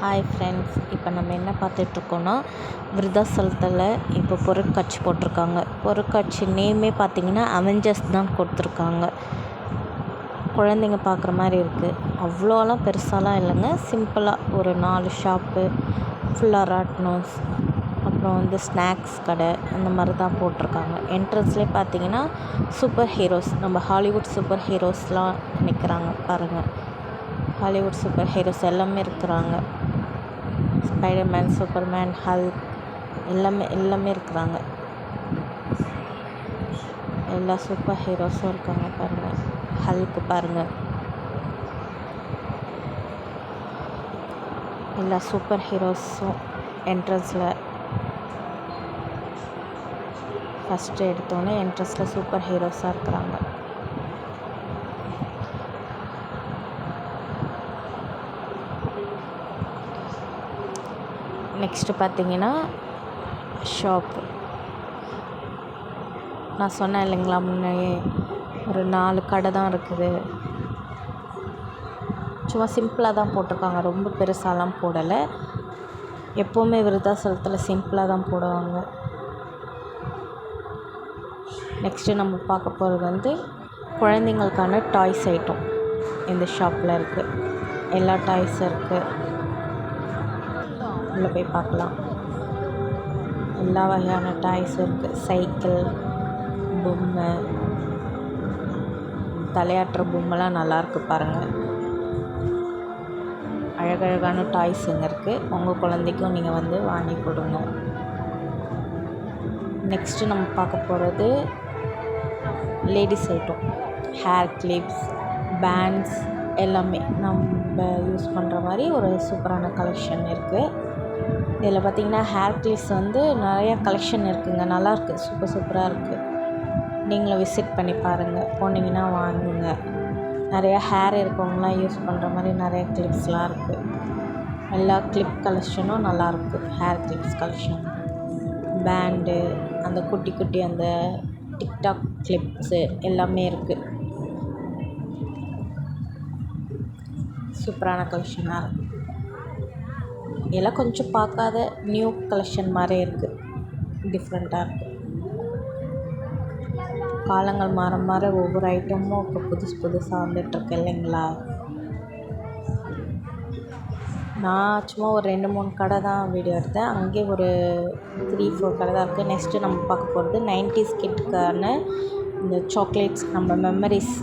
Hi friends, இப்போ நம்ம என்ன பார்த்துட்ருக்கோன்னா விருதாசலத்தில் இப்போ பொருட்காட்சி போட்டிருக்காங்க. பொருட்காட்சி நேமே பார்த்திங்கன்னா அவெஞ்சர்ஸ் தான் கொடுத்துருக்காங்க. குழந்தைங்க பார்க்குற மாதிரி இருக்குது. அவ்வளோலாம் பெருசாலாம் இல்லைங்க, சிம்பிளாக ஒரு 4 ஷாப்பு ஃபுல்லாக ராட்னோஸ், அப்புறம் ஸ்நாக்ஸ் கடை அந்த மாதிரி தான் போட்டிருக்காங்க. என்ட்ரன்ஸ்லேயே பார்த்திங்கன்னா சூப்பர் ஹீரோஸ், நம்ம ஹாலிவுட் சூப்பர் ஹீரோஸ்லாம் நிற்கிறாங்க பாருங்கள். ஹாலிவுட் சூப்பர் ஹீரோஸ் எல்லாமே இருக்கிறாங்க. ஸ்பைடர்மேன், சூப்பர்மேன், ஹல்க் எல்லாமே இருக்கிறாங்க. எல்லா சூப்பர் ஹீரோஸும் இருக்காங்க பாருங்கள். ஹல்க் பாருங்கள், எல்லா சூப்பர் ஹீரோஸும் என்ட்ரன்ஸில் ஃபஸ்ட்டு எடுத்தோன்னே என்ட்ரன்ஸில் சூப்பர் ஹீரோஸாக இருக்கிறாங்க. நெக்ஸ்ட்டு பார்த்திங்கன்னா ஷாப்பு. நான் சொன்னேன் இல்லைங்களா முன்னாடியே, ஒரு 4 கடை தான் இருக்குது. சும்மா சிம்பிளாக தான் போட்டிருக்காங்க, ரொம்ப பெருசாலாம் போடலை. எப்போவுமே விருதாசலத்தில் சிம்பிளாக தான் போடுவாங்க. நெக்ஸ்ட்டு நம்ம பார்க்க போகிறது குழந்தைங்களுக்கான டாய்ஸ் ஐட்டம் இந்த ஷாப்பில் இருக்குது. எல்லா டாய்ஸும் இருக்குது, உள்ளே போய் பார்க்கலாம். எல்லா வகையான டாய்ஸும் இருக்குது. சைக்கிள், பொம்மை, தலையாட்டுற பொம்மைலாம் நல்லாயிருக்கு பாருங்கள். அழகழகான டாய்ஸ் இங்கே இருக்குது. உங்கள் குழந்தைக்கும் நீங்கள் வாங்கி கொடுங்க. நெக்ஸ்ட்டு நம்ம பார்க்க போகிறது ladies item. Hair clips, bands எல்லாமே நம்ம யூஸ் பண்ணுற மாதிரி ஒரு சூப்பரான கலெக்ஷன் இருக்குது. இதில் பார்த்திங்கன்னா ஹேர் கிளிப்ஸ் நிறையா கலெக்ஷன் இருக்குதுங்க. நல்லாயிருக்கு, சூப்பராக இருக்குது. நீங்களும் விசிட் பண்ணி பாருங்கள், போனீங்கன்னா வாங்குங்க. நிறையா ஹேர் இருக்கவங்களாம் யூஸ் பண்ணுற மாதிரி நிறைய கிளிப்ஸ்லாம் இருக்குது. எல்லா கிளிப் கலெக்ஷனும் நல்லாயிருக்கு. ஹேர் கிளிப்ஸ் கலெக்ஷன், பேண்டு, அந்த குட்டி அந்த டிக்டாக் கிளிப்ஸு எல்லாமே இருக்குது. சூப்பரான கலெக்ஷனாக இருக்குது. இதெல்லாம் கொஞ்சம் பார்க்காத நியூ கலெக்ஷன் மாதிரி இருக்குது, டிஃப்ரெண்ட்டாக இருக்குது. காலங்கள் மாற ஒவ்வொரு ஐட்டமும் இப்போ புதுசாக வந்துட்டுருக்கு இல்லைங்களா. நான் சும்மா ஒரு 2-3 கடை தான் வீடியோ எடுத்தேன். அங்கேயே ஒரு 3-4 கடை தான் இருக்குது. நெக்ஸ்ட்டு நம்ம பார்க்க போகிறது 90s கிட்கான இந்த சாக்லேட்ஸ், நம்ம மெமரிஸ்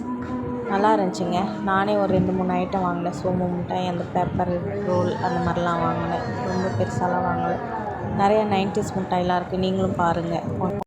நல்லா இருந்துச்சுங்க. நானே ஒரு 2-3 ஐட்டம் வாங்கினேன். சோமு மிட்டாய், அந்த பேப்பர் ரோல் அந்த மாதிரிலாம் வாங்கினேன். ரொம்ப பெருசாலாம் வாங்கலை. நிறையா 90s மிட்டாயெலாம் இருக்குது, நீங்களும் பாருங்கள்.